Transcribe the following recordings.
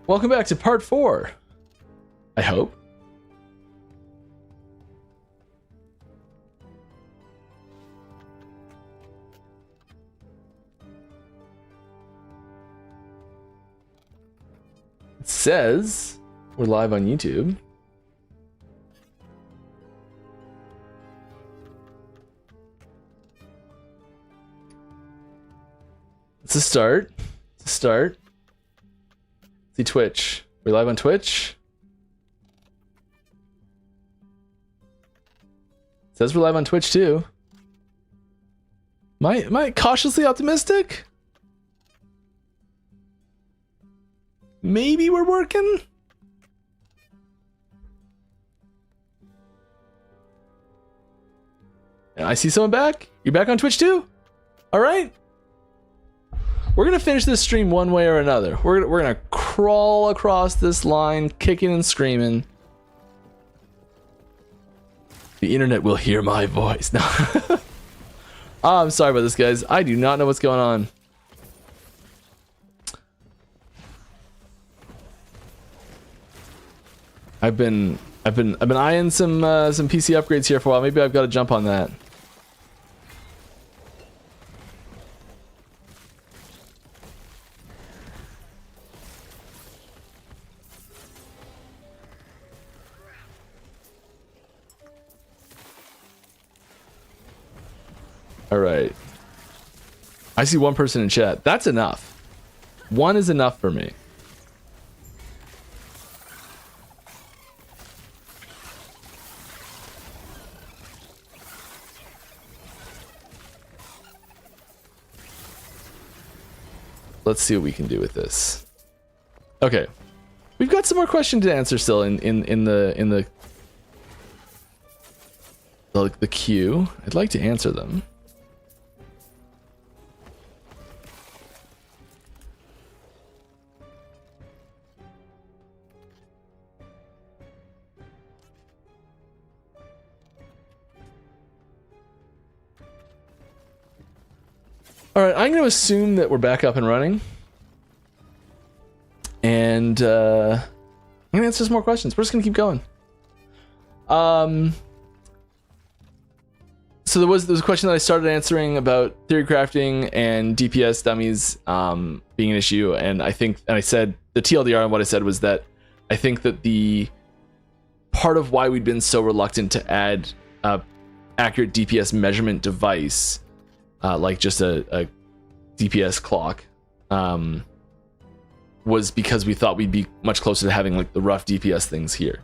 welcome back to part 4. I hope. It says we're live on YouTube. It's a start. It's a start. See Twitch. We're live on Twitch. It says we're live on Twitch too. Am I cautiously optimistic? Maybe we're working? I see someone back. You're back on Twitch too? All right. We're gonna finish this stream one way or another. We're gonna crawl across this line, kicking and screaming. The internet will hear my voice. No. Oh, I'm sorry about this, guys. I do not know what's going on. I've been eyeing some PC upgrades here for a while. Maybe I've got to jump on that. All right. I see one person in chat. That's enough. One is enough for me. Let's see what we can do with this. Okay, we've got some more questions to answer still in the queue. I'd like to answer them. All right, I'm going to assume that we're back up and running, and I'm going to answer some more questions. We're just going to keep going. So there was a question that I started answering about theory crafting and DPS dummies being an issue, and I said the TLDR on what I said was that I think that the part of why we'd been so reluctant to add accurate DPS measurement device, like just a DPS clock, was because we thought we'd be much closer to having like the rough DPS things here.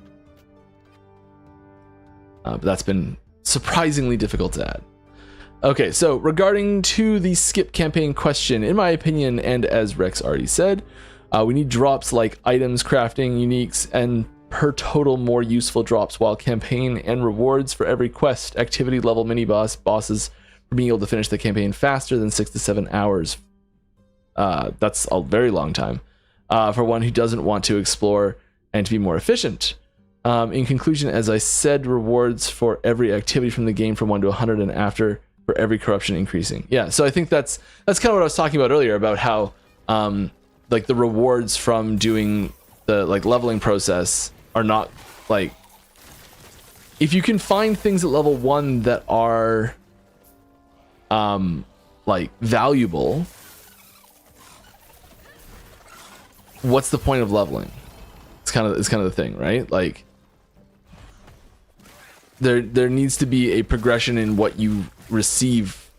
But that's been surprisingly difficult to add. Okay, so regarding to the skip campaign question, in my opinion, and as Rex already said, we need drops like items, crafting, uniques, and per total more useful drops, while campaign and rewards for every quest, activity level, mini bosses, for being able to finish the campaign faster than 6 to 7 hours. That's a very long time for one who doesn't want to explore and to be more efficient. In conclusion, as I said, rewards for every activity from the game from 1 to 100 and after for every corruption increasing. Yeah, so I think that's kind of what I was talking about earlier about how like the rewards from doing the like leveling process are not like, if you can find things at level 1 that are like valuable, what's the point of leveling? It's kind of the thing, right? Like there needs to be a progression in what you receive,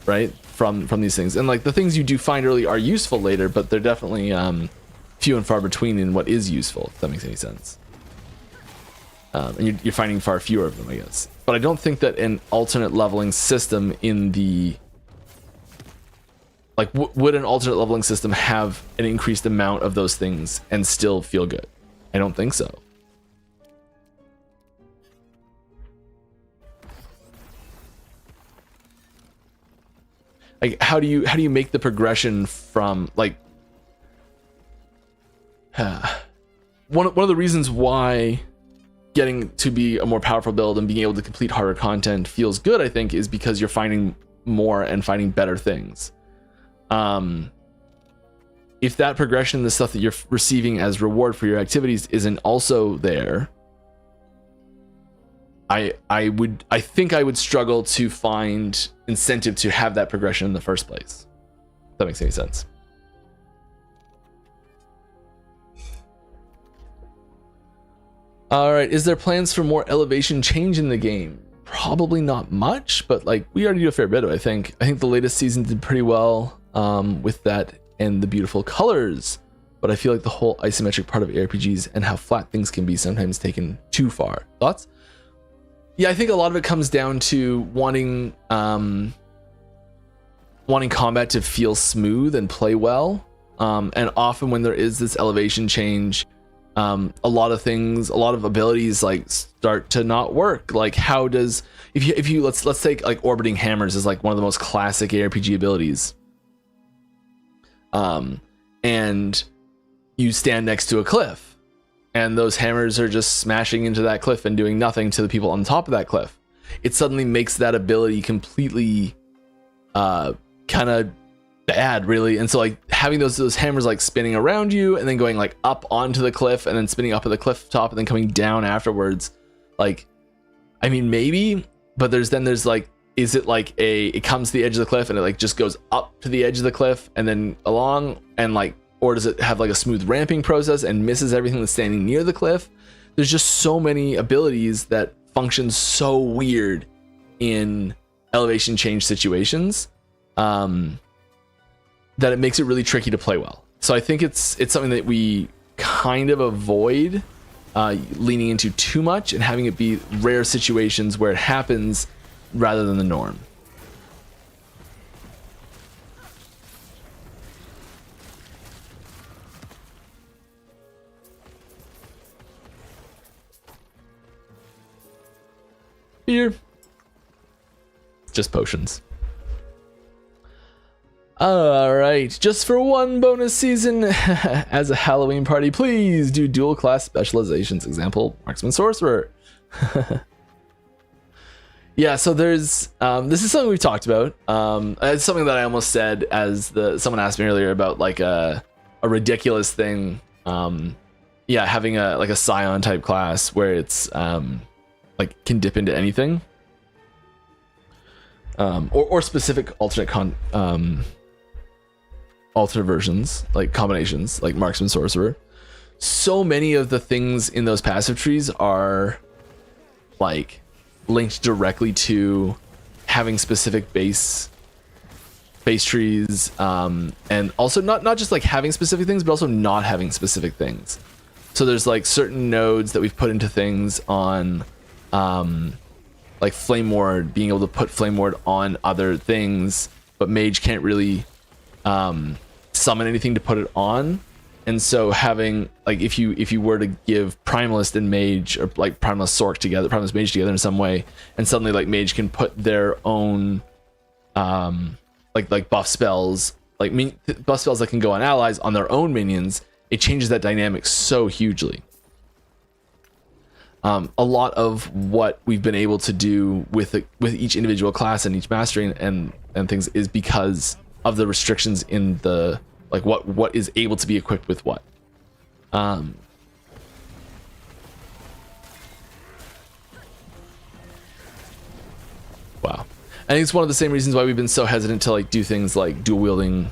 right, from these things. And like the things you do find early are useful later, but they're definitely few and far between in what is useful, if that makes any sense. And you're finding far fewer of them, I guess. But I don't think that an alternate leveling system in the like would an alternate leveling system have an increased amount of those things and still feel good? I don't think so. Like how do you make the progression from like one of the reasons why getting to be a more powerful build and being able to complete harder content feels good, I think, is because you're finding more and finding better things. if that progression, the stuff that you're receiving as reward for your activities, isn't also there, I think I would struggle to find incentive to have that progression in the first place. If that makes any sense. All right, is there plans for more elevation change in the game? Probably not much, but like we already do a fair bit of it, I think. I think the latest season did pretty well with that and the beautiful colors, but I feel like the whole isometric part of RPGs and how flat things can be sometimes taken too far. Thoughts? Yeah, I think a lot of it comes down to wanting combat to feel smooth and play well, and often when there is this elevation change, a lot of abilities like start to not work. Like how does if you let's take like orbiting hammers is like one of the most classic ARPG abilities, and you stand next to a cliff and those hammers are just smashing into that cliff and doing nothing to the people on top of that cliff. It suddenly makes that ability completely kind of bad, really. And so like having those hammers like spinning around you and then going like up onto the cliff and then spinning up at the cliff top and then coming down afterwards, like, I mean, maybe, but there's like, is it like it comes to the edge of the cliff and it like just goes up to the edge of the cliff and then along, and like, or does it have like a smooth ramping process and misses everything that's standing near the cliff? There's just so many abilities that function so weird in elevation change situations, that it makes it really tricky to play well. So I think it's something that we kind of avoid leaning into too much and having it be rare situations where it happens rather than the norm. Beer. Just potions. All right, just for one bonus season as a Halloween party, please do dual class specializations. Example, marksman, sorcerer. Yeah, so there's this is something we've talked about. It's something that I almost said as someone asked me earlier about like a ridiculous thing. Yeah, having a scion type class where it's like can dip into anything. Or specific alternate versions, like combinations, like marksman, sorcerer. So many of the things in those passive trees are like linked directly to having specific base trees, and also not just like having specific things, but also not having specific things. So there's like certain nodes that we've put into things on, like flame ward, being able to put flame ward on other things, but mage can't really summon anything to put it on. And so having like if you were to give primalist and mage, or like primalist sorc together, primalist mage together in some way, and suddenly like mage can put their own like buff spells, like buff spells that can go on allies on their own minions, it changes that dynamic so hugely. A lot of what we've been able to do with each individual class and each mastery and things is because of the restrictions in the like what is able to be equipped with what. Wow. I think it's one of the same reasons why we've been so hesitant to like do things like dual wielding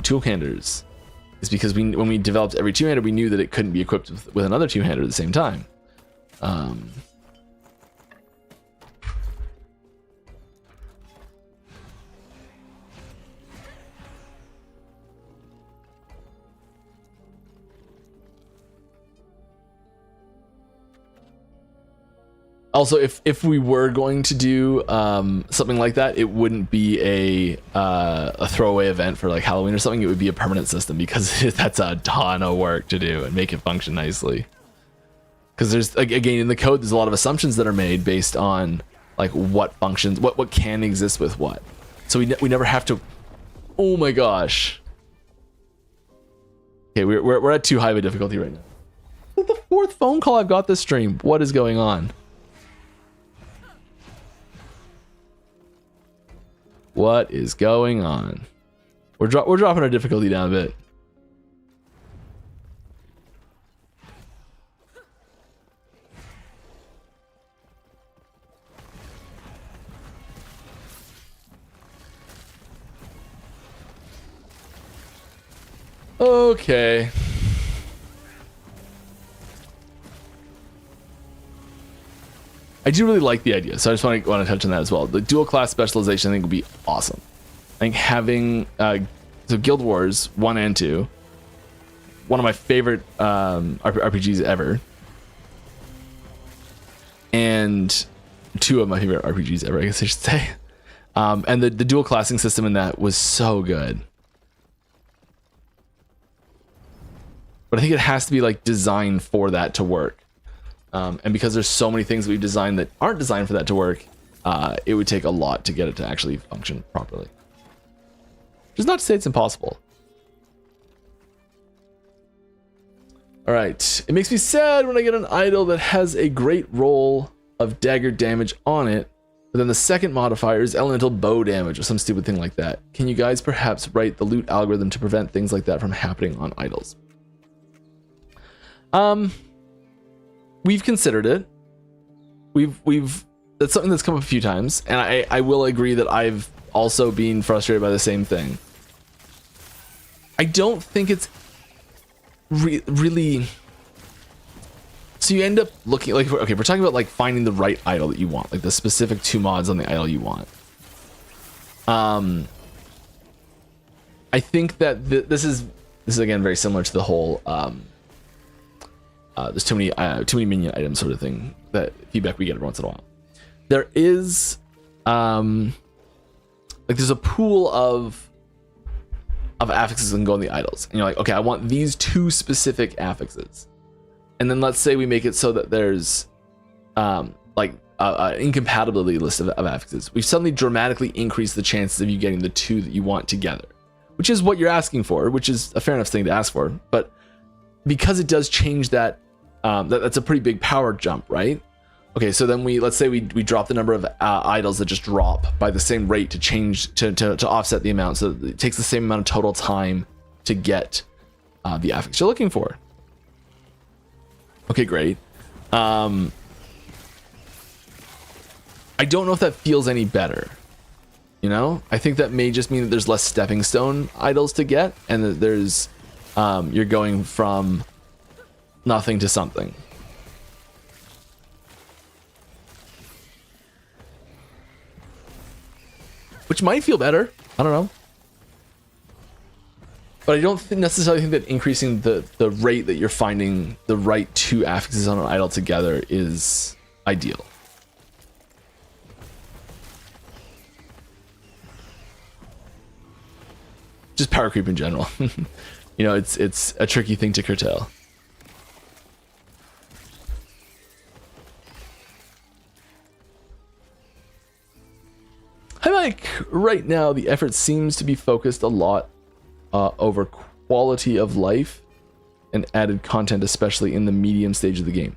two-handers, is because when we developed every two-hander, we knew that it couldn't be equipped with another two-hander at the same time. Also, if we were going to do something like that, it wouldn't be a throwaway event for like Halloween or something. It would be a permanent system, because that's a ton of work to do and make it function nicely. Because there's, again, in the code, there's a lot of assumptions that are made based on like what functions, what can exist with what. So we never have to. Oh my gosh. Okay, we're at too high of a difficulty right now. This is the fourth phone call I've got this stream. What is going on? What is going on? We're dropping our difficulty down a bit. Okay. I do really like the idea, so I just want to touch on that as well. The dual class specialization I think would be awesome. I think having so Guild Wars 1 and 2, one of my favorite RPGs ever, and two of my favorite RPGs ever, I guess I should say. And the dual classing system in that was so good. But I think it has to be like designed for that to work. And because there's so many things we've designed that aren't designed for that to work, it would take a lot to get it to actually function properly. Which is not to say it's impossible. All right. It makes me sad when I get an idol that has a great roll of dagger damage on it, but then the second modifier is elemental bow damage or some stupid thing like that. Can you guys perhaps write the loot algorithm to prevent things like that from happening on idols? We've considered it. That's something that's come up a few times, and I will agree that I've also been frustrated by the same thing. I don't think it's really. So you end up looking like, okay, we're talking about like finding the right idol that you want, like the specific 2 mods on the idol you want. I think that this is again very similar to the whole there's too many minion items sort of thing, that feedback we get every once in a while. There is like there's a pool of affixes that can go on the idols, and you're like, okay, I want these 2 specific affixes, and then let's say we make it so that there's like an incompatibility list of affixes. We've suddenly dramatically increased the chances of you getting the 2 that you want together, which is what you're asking for, which is a fair enough thing to ask for. But because it does change that, that's a pretty big power jump, right? Okay, so then let's say we drop the number of idols that just drop by the same rate to change to offset the amount, so it takes the same amount of total time to get the affix you're looking for. Okay, great. I don't know if that feels any better. You know, I think that may just mean that there's less stepping stone idols to get, and that there's you're going from nothing to something. Which might feel better. I don't know. But I don't necessarily think that increasing the rate that you're finding the right 2 affixes on an idol together is ideal. Just power creep in general. You know, it's a tricky thing to curtail. Hi Mike, right now the effort seems to be focused a lot over quality of life and added content, especially in the medium stage of the game.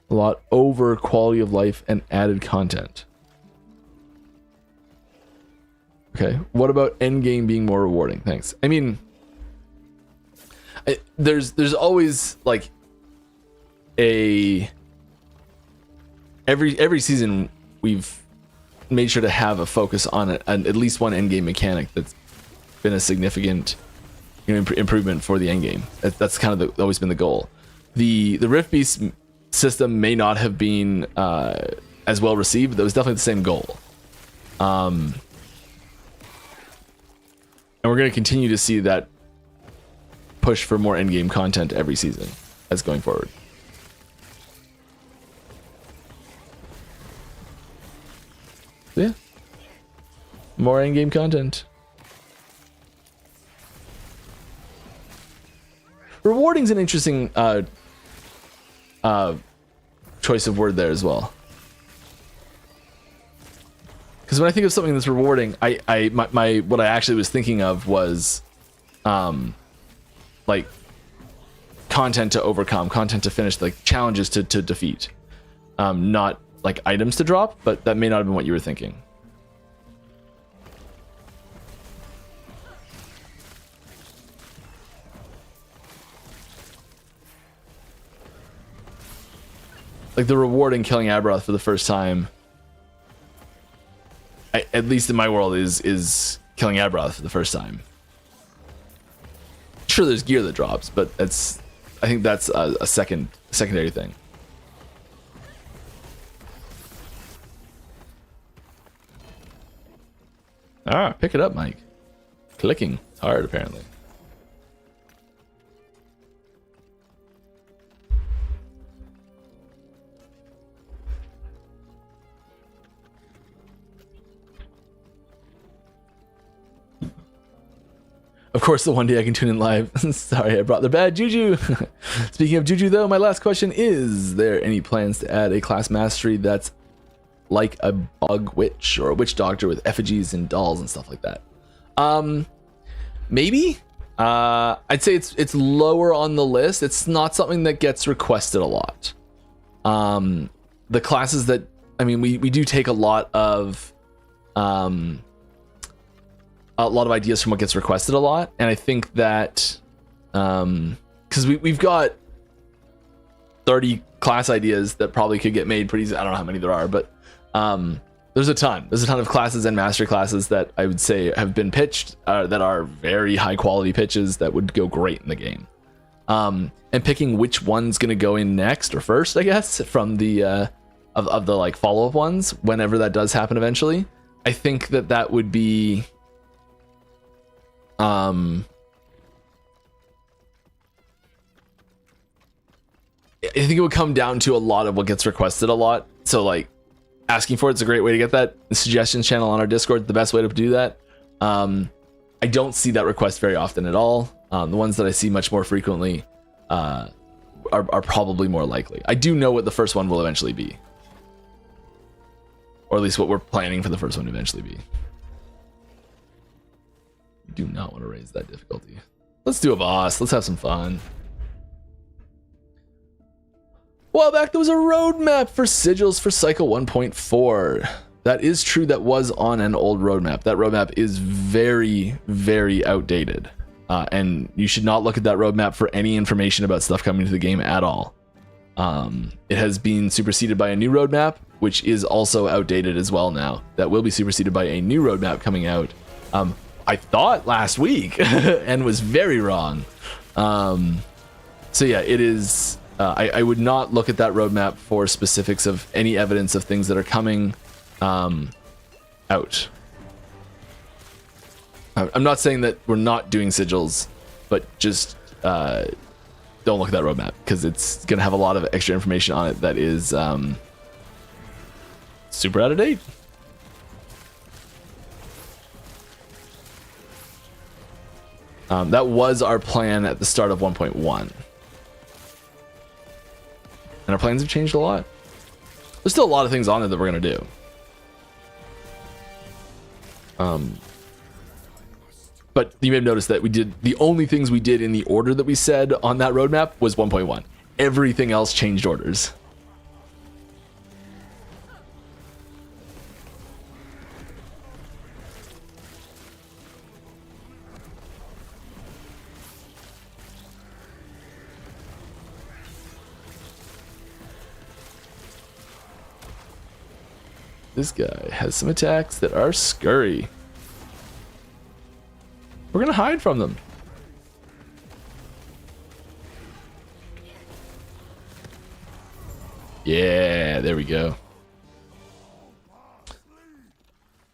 A lot over quality of life and added content. Okay, what about endgame being more rewarding? Thanks. I mean, there's always like every season we've made sure to have a focus on at least one endgame mechanic that's been a significant, you know, improvement for the endgame. That's kind of always been the goal. The Rift Beast system may not have been as well received, but that was definitely the same goal. And we're going to continue to see that push for more endgame content every season as going forward. So yeah, more endgame content. Rewarding's an interesting choice of word there as well. Because when I think of something that's rewarding, my what I actually was thinking of was, like, content to overcome, content to finish, like challenges to defeat, not like items to drop. But that may not have been what you were thinking. Like the rewarding killing Aberoth for the first time, at least in my world, is killing Aberoth for the first time. sure there's gear that drops, but I think that's a secondary thing. Ah, pick it up, Mike. Clicking hard, apparently. Of course, the one day I can tune in live. Sorry, I brought the bad juju. Speaking of juju, though, my last question is there any plans to add a class mastery that's like a bug witch or a witch doctor with effigies and dolls and stuff like that? Maybe. I'd say it's lower on the list. It's not something that gets requested a lot. The classes that, I mean, we do take a lot of ideas from what gets requested a lot, and I think that because we've got 30 class ideas that probably could get made pretty easy. I don't know how many there are, but there's a ton of classes and master classes that I would say have been pitched that are very high quality pitches that would go great in the game. And picking which one's gonna go in next or first, I guess, from the of the like follow-up ones, whenever that does happen eventually, I think that would be I think it would come down to a lot of what gets requested a lot. So like asking for it's a great way to get that. The suggestions channel on our Discord, the best way to do that. I don't see that request very often at all. The ones that I see much more frequently are probably more likely. I do know what the first one will eventually be, or at least what we're planning for the first one to eventually be. We do not want to raise that difficulty. Let's do a boss. Let's have some fun. A while back, there was a roadmap for sigils for Cycle 1.4. That is true. That was on an old roadmap. That roadmap is very, very outdated. And you should not look at that roadmap for any information about stuff coming to the game at all. It has been superseded by a new roadmap, which is also outdated as well now. That will be superseded by a new roadmap coming out, I thought last week, and was very wrong. So yeah, it is... I would not look at that roadmap for specifics of any evidence of things that are coming out. I'm not saying that we're not doing sigils, but just don't look at that roadmap, because it's going to have a lot of extra information on it that is super out of date. That was our plan at the start of 1.1. And our plans have changed a lot. There's still a lot of things on it that we're going to do. But you may have noticed that the only things we did in the order that we said on that roadmap was 1.1. Everything else changed orders. This guy has some attacks that are scurry. We're gonna hide from them. Yeah, there we go.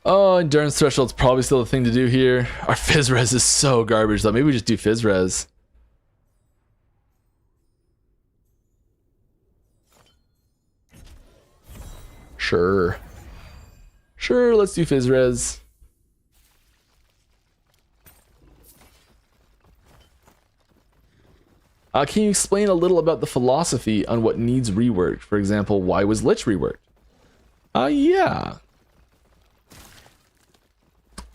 Oh, endurance threshold's probably still a thing to do here. Our phys res is so garbage though. Maybe we just do phys res. Sure. Sure, let's do phys res. Can you explain a little about the philosophy on what needs reworked? For example, why was Lich reworked? Yeah.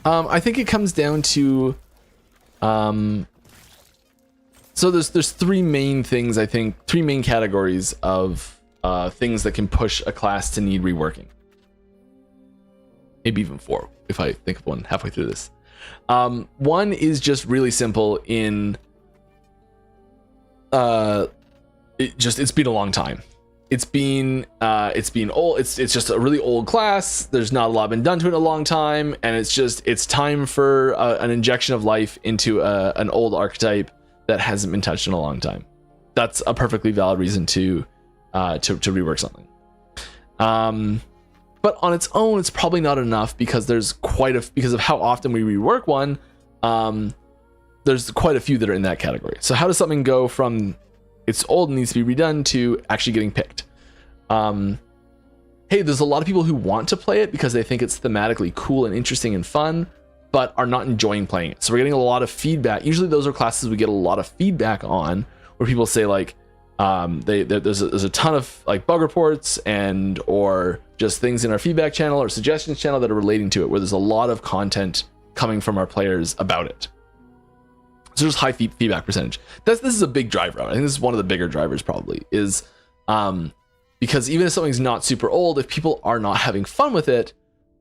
I think it comes down to... So there's three main things, I think, three main categories of things that can push a class to need reworking. Maybe even four, if I think of one halfway through this. One is just really simple in... it's been a long time. It's been old. It's just a really old class. There's not a lot been done to it in a long time, and it's time for an injection of life into an old archetype that hasn't been touched in a long time. That's a perfectly valid reason to rework something. But on its own, it's probably not enough because because of how often we rework one. There's quite a few that are in that category. So how does something go from it's old and needs to be redone to actually getting picked? Hey, there's a lot of people who want to play it because they think it's thematically cool and interesting and fun, but are not enjoying playing it. So we're getting a lot of feedback. Usually those are classes we get a lot of feedback on, where people say like, there's a ton of like bug reports or just things in our feedback channel or suggestions channel that are relating to it, where there's a lot of content coming from our players about it. So there's high feedback percentage. This is a big driver. I think this is one of the bigger drivers probably is, because even if something's not super old, if people are not having fun with it,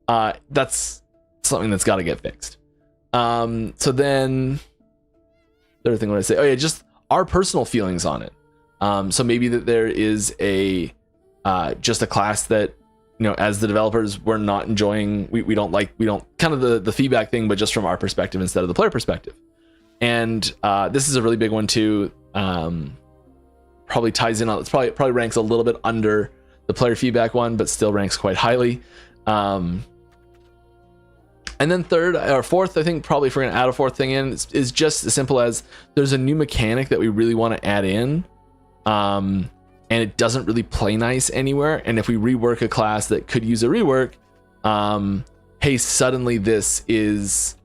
that's something that's got to get fixed. So then the other thing I want to say, oh yeah, just our personal feelings on it. So maybe that there is just a class that, as the developers, we're not enjoying. We don't kind of the feedback thing, but just from our perspective instead of the player perspective. And this is a really big one too. Probably ties in on, it's probably ranks a little bit under the player feedback one, but still ranks quite highly. And then third or fourth, I think probably if we're gonna add a fourth thing in, is just as simple as there's a new mechanic that we really want to add in, and it doesn't really play nice anywhere. And if we rework a class that could use a rework, hey, suddenly this is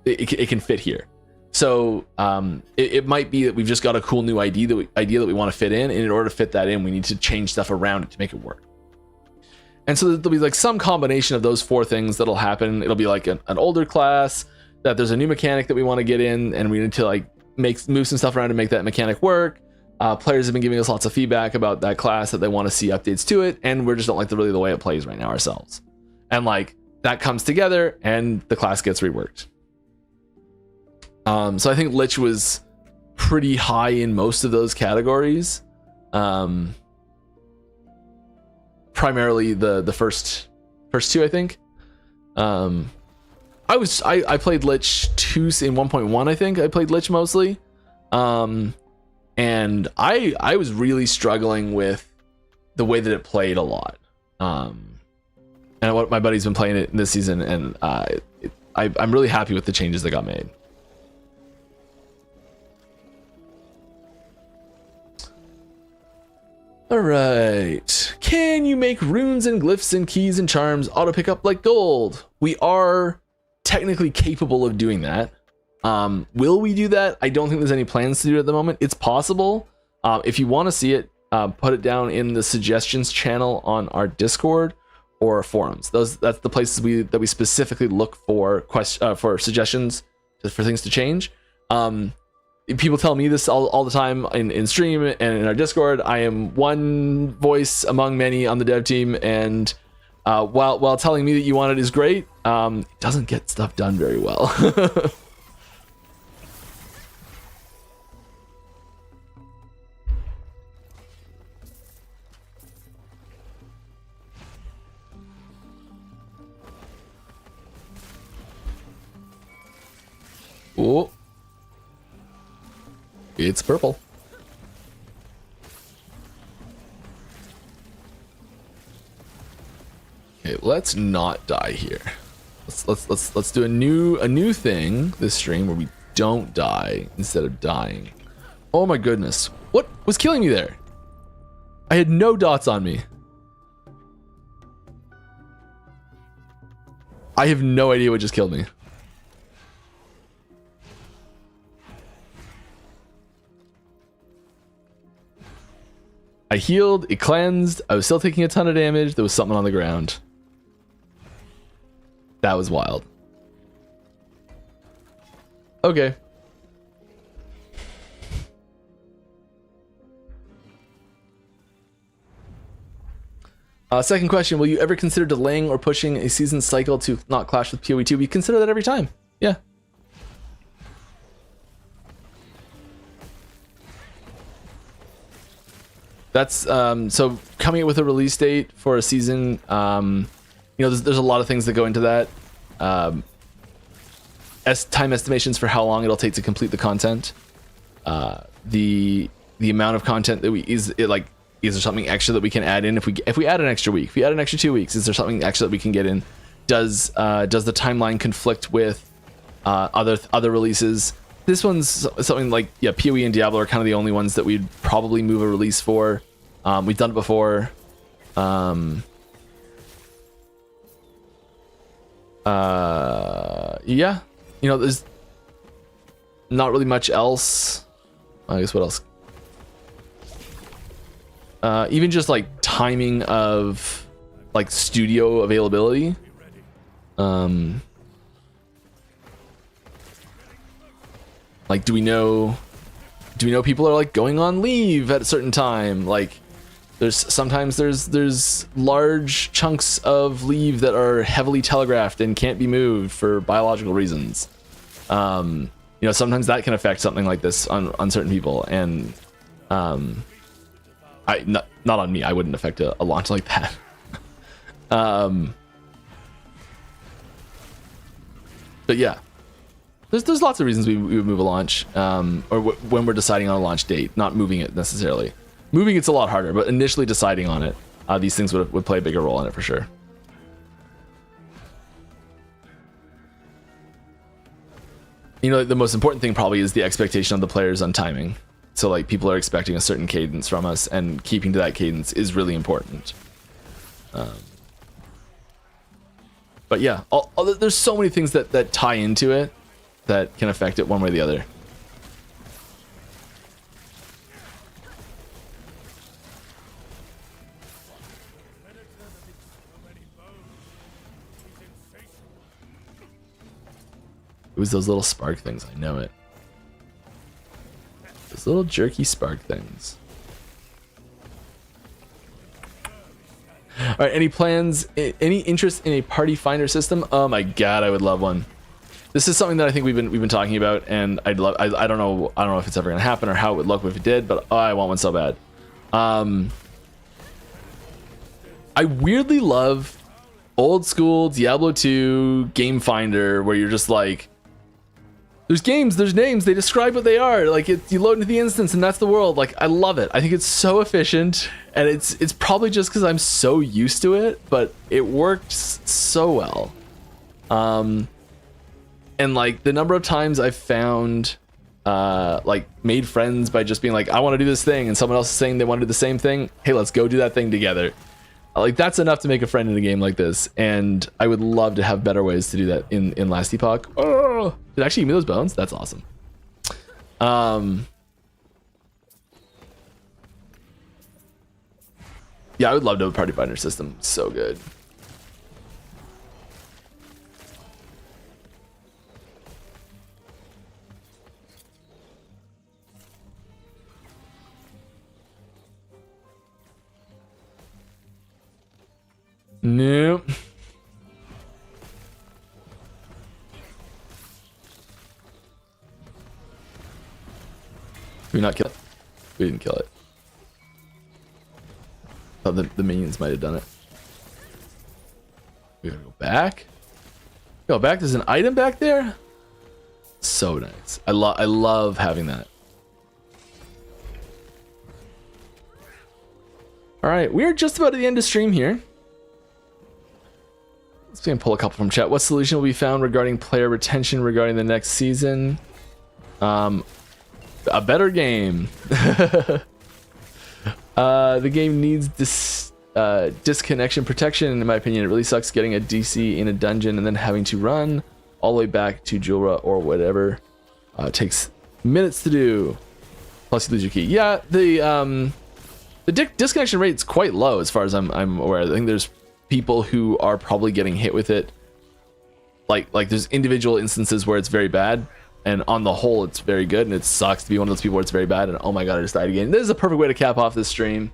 it can fit here. So it might be that we've just got a cool new idea that we want to fit in, and in order to fit that in, we need to change stuff around it to make it work. And so there'll be like some combination of those four things that'll happen. It'll be like an older class that there's a new mechanic that we want to get in, and we need to like move some stuff around to make that mechanic work. Players have been giving us lots of feedback about that class that they want to see updates to it, and we just don't like the way it plays right now ourselves. And like that comes together, and the class gets reworked. So I think Lich was pretty high in most of those categories. Primarily the first two, I think. I played Lich 2 in 1.1, I think. I played Lich mostly. And I was really struggling with the way that it played a lot. And what my buddy's been playing it this season, and I'm really happy with the changes that got made. All right. Can you make runes and glyphs and keys and charms auto pick up like gold? We are technically capable of doing that. Will we do that? I don't think there's any plans to do it at the moment. It's possible. If you want to see it, put it down in the suggestions channel on our Discord or forums. That's the places that we specifically look for suggestions for things to change. People tell me this all the time in stream and in our Discord. I am one voice among many on the dev team, and while telling me that you want it is great, it doesn't get stuff done very well. Oh. It's purple. Okay, let's not die here. Let's do a new thing this stream where we don't die instead of dying. Oh my goodness. What was killing me there? I had no dots on me. I have no idea what just killed me. I healed, it cleansed, I was still taking a ton of damage, there was something on the ground. That was wild. Okay. Second question, will you ever consider delaying or pushing a season cycle to not clash with PoE2? We consider that every time. Yeah. That's so coming up with a release date for a season. There's a lot of things that go into that. time estimations for how long it'll take to complete the content. The amount of content that is there something extra that we can add in if we add an extra week, if we add an extra 2 weeks, is there something extra that we can get in? Does the timeline conflict with other releases? This one's something like, yeah, PoE and Diablo are kind of the only ones that we'd probably move a release for. We've done it before. Yeah, you know, there's not really much else. I guess what else? Even just like timing of like studio availability. Like, do we know people are like going on leave at a certain time? Like, sometimes there's large chunks of leave that are heavily telegraphed and can't be moved for biological reasons. You know, sometimes that can affect something like this on certain people, and not on me. I wouldn't affect a launch like that. But yeah, there's lots of reasons we would move a launch, or when we're deciding on a launch date, not moving it necessarily. Moving it's a lot harder, but initially deciding on it, these things would play a bigger role in it for sure. You know, the most important thing probably is the expectation of the players on timing. So like, people are expecting a certain cadence from us, and keeping to that cadence is really important. But yeah, there's so many things that tie into it that can affect it one way or the other. It was those little spark things. I know it. Those little jerky spark things. All right. Any plans? Any interest in a party finder system? Oh my god, I would love one. This is something that I think we've been talking about, and I'd love. I don't know if it's ever gonna happen or how it would look if it did, but I want one so bad. I weirdly love old school Diablo 2 game finder, where you're just like, there's games, there's names, they describe what they are. Like, you load into the instance and that's the world. Like, I love it. I think it's so efficient, and it's probably just because I'm so used to it, but it works so well. And like, the number of times I've found like, made friends by just being like, I want to do this thing, and someone else is saying they want to do the same thing. Hey, let's go do that thing together. Like, that's enough to make a friend in a game like this, and I would love to have better ways to do that in Last Epoch. Oh, did it actually give me those bones? That's awesome. Yeah, I would love to have a party finder system. So good. Nope. Did we not kill it? We didn't kill it. Thought the minions might have done it. We gotta go back. Go back. There's an item back there. So nice. I love having that. All right, we're just about at the end of stream here. Let's see, pull a couple from chat. What solution will be found regarding player retention regarding the next season? A better game. The game needs disconnection protection, in my opinion. It really sucks getting a DC in a dungeon and then having to run all the way back to Julra or whatever. It takes minutes to do. Plus, you lose your key. Yeah, the disconnection rate is quite low as far as I'm aware. I think there's people who are probably getting hit with it. Like there's individual instances where it's very bad, and on the whole it's very good, and it sucks to be one of those people where it's very bad and oh my god, I just died again. This is a perfect way to cap off this stream.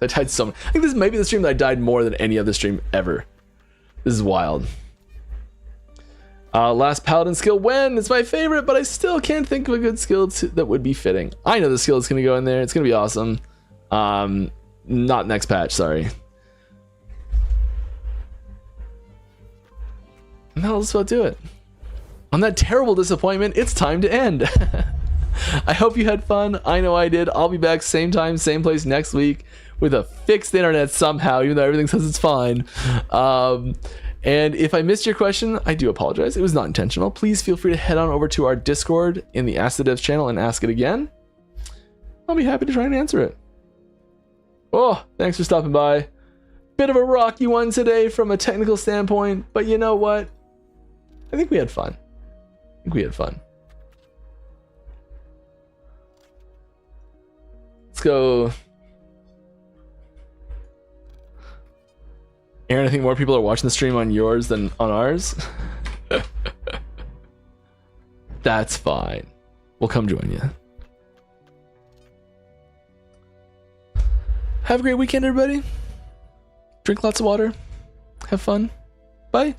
I died so much. I think this may be the stream that I died more than any other stream ever. This is wild. Last paladin skill when? It's my favorite, but I still can't think of a good skill that would be fitting. I know the skill is gonna go in there. It's gonna be awesome. Not next patch, sorry. And that'll just about do it. on that terrible disappointment, it's time to end. I hope you had fun. I know I did. I'll be back same time, same place next week with a fixed internet somehow, even though everything says it's fine. And if I missed your question, I do apologize. It was not intentional. Please feel free to head on over to our Discord in the Ask the Devs channel and ask it again. I'll be happy to try and answer it. Oh, thanks for stopping by. Bit of a rocky one today from a technical standpoint, but you know what? I think we had fun. Let's go. Aaron, I think more people are watching the stream on yours than on ours. That's fine. We'll come join you. Have a great weekend, everybody. Drink lots of water. Have fun. Bye.